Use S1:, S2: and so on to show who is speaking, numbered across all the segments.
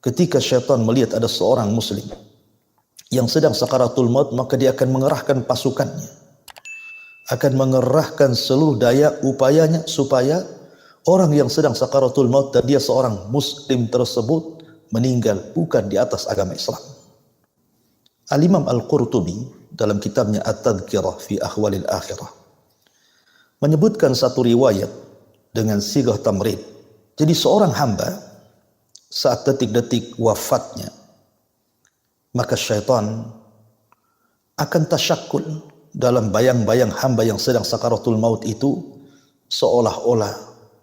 S1: Ketika syaitan melihat ada seorang muslim yang sedang sakaratul maut, maka dia akan mengerahkan pasukannya, akan mengerahkan seluruh daya upayanya supaya orang yang sedang sakaratul maut dan dia seorang muslim tersebut meninggal bukan di atas agama Islam. Al-Imam Al-Qurtubi dalam kitabnya At-Tadhkirah fi Ahwalil Akhirah menyebutkan satu riwayat dengan sigah tamrid. Jadi seorang hamba saat detik-detik wafatnya, maka syaitan akan tasyakul dalam bayang-bayang hamba yang sedang sakaratul maut itu, seolah-olah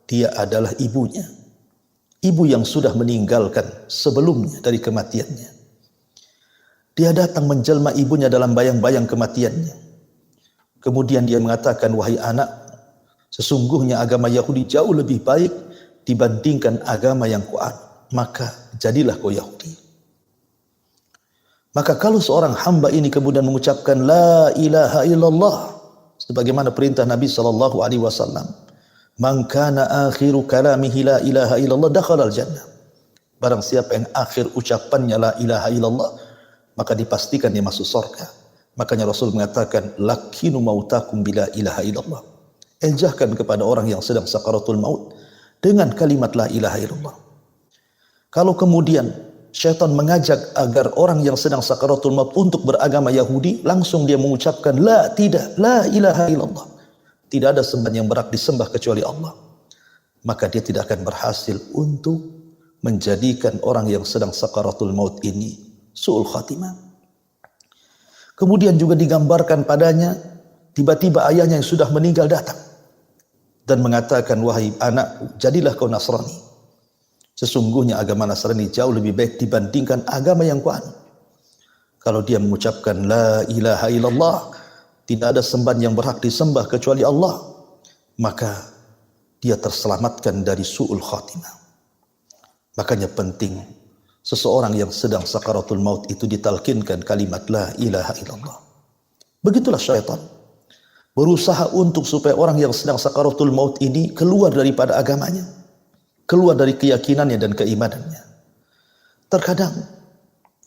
S1: dia adalah ibunya, ibu yang sudah meninggalkan sebelumnya dari kematiannya. Dia datang menjelma ibunya dalam bayang-bayang kematiannya. Kemudian dia mengatakan, wahai anak, sesungguhnya agama Yahudi jauh lebih baik dibandingkan agama yang kuat. Maka jadilah kau Yahudi. Maka kalau seorang hamba ini kemudian mengucapkan la ilaha illallah sebagaimana perintah Nabi SAW, man kana akhiru kalamihi la ilaha illallah dakhala al-jannah. Barang siapa yang akhir ucapannya la ilaha illallah, maka dipastikan dia masuk surga. Makanya Rasul mengatakan lakinu mautakum bila ilaha illallah. Ejahkan kepada orang yang sedang sakaratul maut dengan kalimat la ilaha illallah. Kalau kemudian syaitan mengajak agar orang yang sedang sakaratul maut untuk beragama Yahudi, langsung dia mengucapkan la, tidak, la ilaha illallah, tidak ada sembahan yang berhak disembah kecuali Allah, maka dia tidak akan berhasil untuk menjadikan orang yang sedang sakaratul maut ini su'ul khatimah. Kemudian juga digambarkan padanya tiba-tiba ayahnya yang sudah meninggal datang dan mengatakan, wahai anak, jadilah kau Nasrani. Sesungguhnya agama Nasrani jauh lebih baik dibandingkan agama yang kuanut. Kalau dia mengucapkan la ilaha illallah, tidak ada sembahan yang berhak disembah kecuali Allah, maka dia terselamatkan dari su'ul khatimah. Makanya penting seseorang yang sedang sakaratul maut itu ditalkinkan kalimat la ilaha illallah. Begitulah syaitan berusaha untuk supaya orang yang sedang sakaratul maut ini keluar daripada agamanya, keluar dari keyakinannya dan keimanannya. Terkadang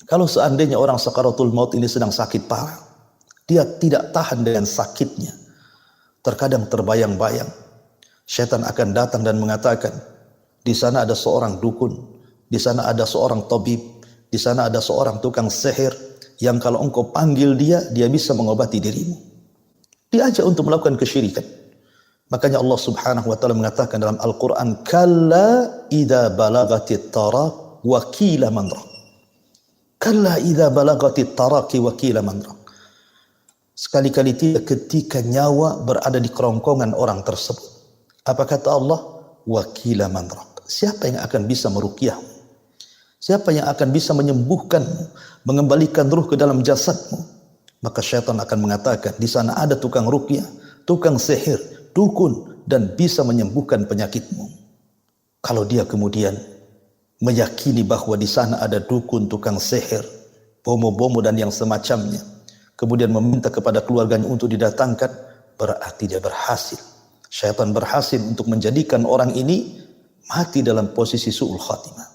S1: kalau seandainya orang sakaratul maut ini sedang sakit parah, dia tidak tahan dengan sakitnya. Terkadang terbayang-bayang syaitan akan datang dan mengatakan, di sana ada seorang dukun, di sana ada seorang tabib, di sana ada seorang tukang sihir yang kalau engkau panggil dia, dia bisa mengobati dirimu. Diajak untuk melakukan kesyirikan. Makanya Allah Subhanahu wa taala mengatakan dalam Al-Qur'an, kalla idza balagatit taraq wa qila man raq. Kalla idza balagatit taraq wa qila man raq. Sekali-kali tidak ketika nyawa berada di kerongkongan orang tersebut. Apa kata Allah? Wa qila man raq. Siapa yang akan bisa meruqyahmu? Siapa yang akan bisa menyembuhkanmu, mengembalikan ruh ke dalam jasadmu? Maka syaitan akan mengatakan, di sana ada tukang ruqyah, tukang sihir, dukun, dan bisa menyembuhkan penyakitmu. Kalau dia kemudian meyakini bahwa di sana ada dukun, tukang sihir, bomo-bomo dan yang semacamnya, kemudian meminta kepada keluarganya untuk didatangkan, berarti dia berhasil. Syaitan berhasil untuk menjadikan orang ini mati dalam posisi su'ul khatimah.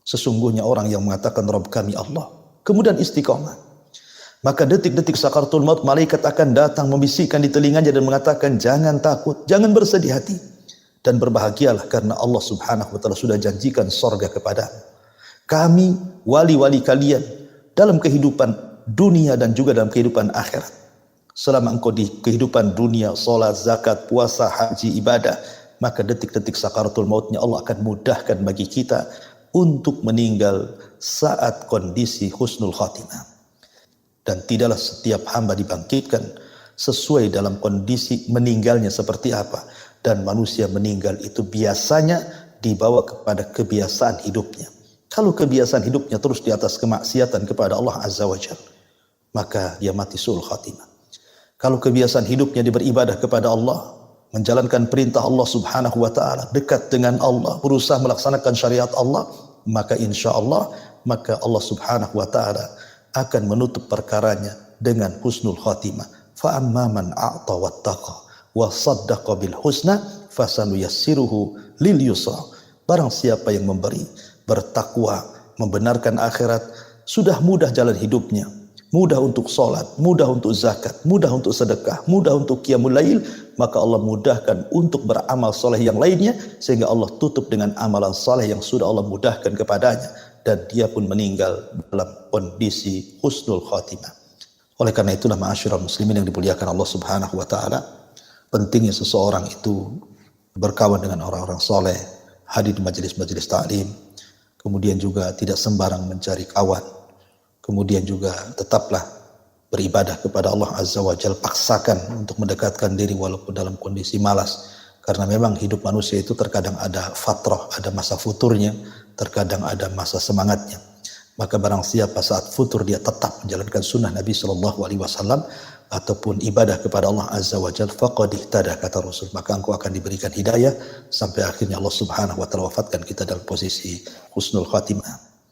S1: Sesungguhnya orang yang mengatakan Rabb kami Allah, kemudian istiqamah, maka detik-detik sakaratul maut malaikat akan datang membisikkan di telinganya dan mengatakan, jangan takut, jangan bersedih hati, dan berbahagialah karena Allah Subhanahu wa taala sudah janjikan sorga kepadamu. Kami wali-wali kalian dalam kehidupan dunia dan juga dalam kehidupan akhirat. Selama engkau di kehidupan dunia, salat, zakat, puasa, haji, ibadah, maka detik-detik sakaratul mautnya Allah akan mudahkan bagi kita untuk meninggal saat kondisi husnul khatimah. Dan tidaklah setiap hamba dibangkitkan sesuai dalam kondisi meninggalnya seperti apa. Dan manusia meninggal itu biasanya dibawa kepada kebiasaan hidupnya. Kalau kebiasaan hidupnya terus di atas kemaksiatan kepada Allah Azza wa Jalla, maka dia mati su'ul khatimah. Kalau kebiasaan hidupnya dia beribadah kepada Allah, menjalankan perintah Allah Subhanahu wa taala, dekat dengan Allah, berusaha melaksanakan syariat Allah, maka insya Allah, maka Allah Subhanahu wa taala akan menutup perkaranya dengan husnul khatimah. Fa amma man a'ta wattaqa wa saddaqa bil husna fasanuyassiruhu lil yusra. Barang siapa yang memberi, bertakwa, membenarkan akhirat, sudah mudah jalan hidupnya. Mudah untuk sholat, mudah untuk zakat, mudah untuk sedekah, mudah untuk qiyamul lail, maka Allah mudahkan untuk beramal soleh yang lainnya, sehingga Allah tutup dengan amalan soleh yang sudah Allah mudahkan kepadanya, dan dia pun meninggal dalam kondisi husnul khatimah. Oleh karena itulah ma'asyiral muslimin yang dimuliakan Allah Subhanahu wa taala, pentingnya seseorang itu berkawan dengan orang-orang soleh, hadir di majelis-majelis ta'lim, kemudian juga tidak sembarang mencari kawan. Kemudian juga tetaplah beribadah kepada Allah Azza wa Jalla, paksakan untuk mendekatkan diri walaupun dalam kondisi malas. Karena memang hidup manusia itu terkadang ada fatrah, ada masa futurnya, terkadang ada masa semangatnya. Maka barang siapa saat futur dia tetap menjalankan sunnah Nabi SAW ataupun ibadah kepada Allah Azza wa Jalla, faqad ihtada, kata Rasul, maka engkau akan diberikan hidayah sampai akhirnya Allah Subhanahu wa taala wafatkan kita dalam posisi husnul khatimah.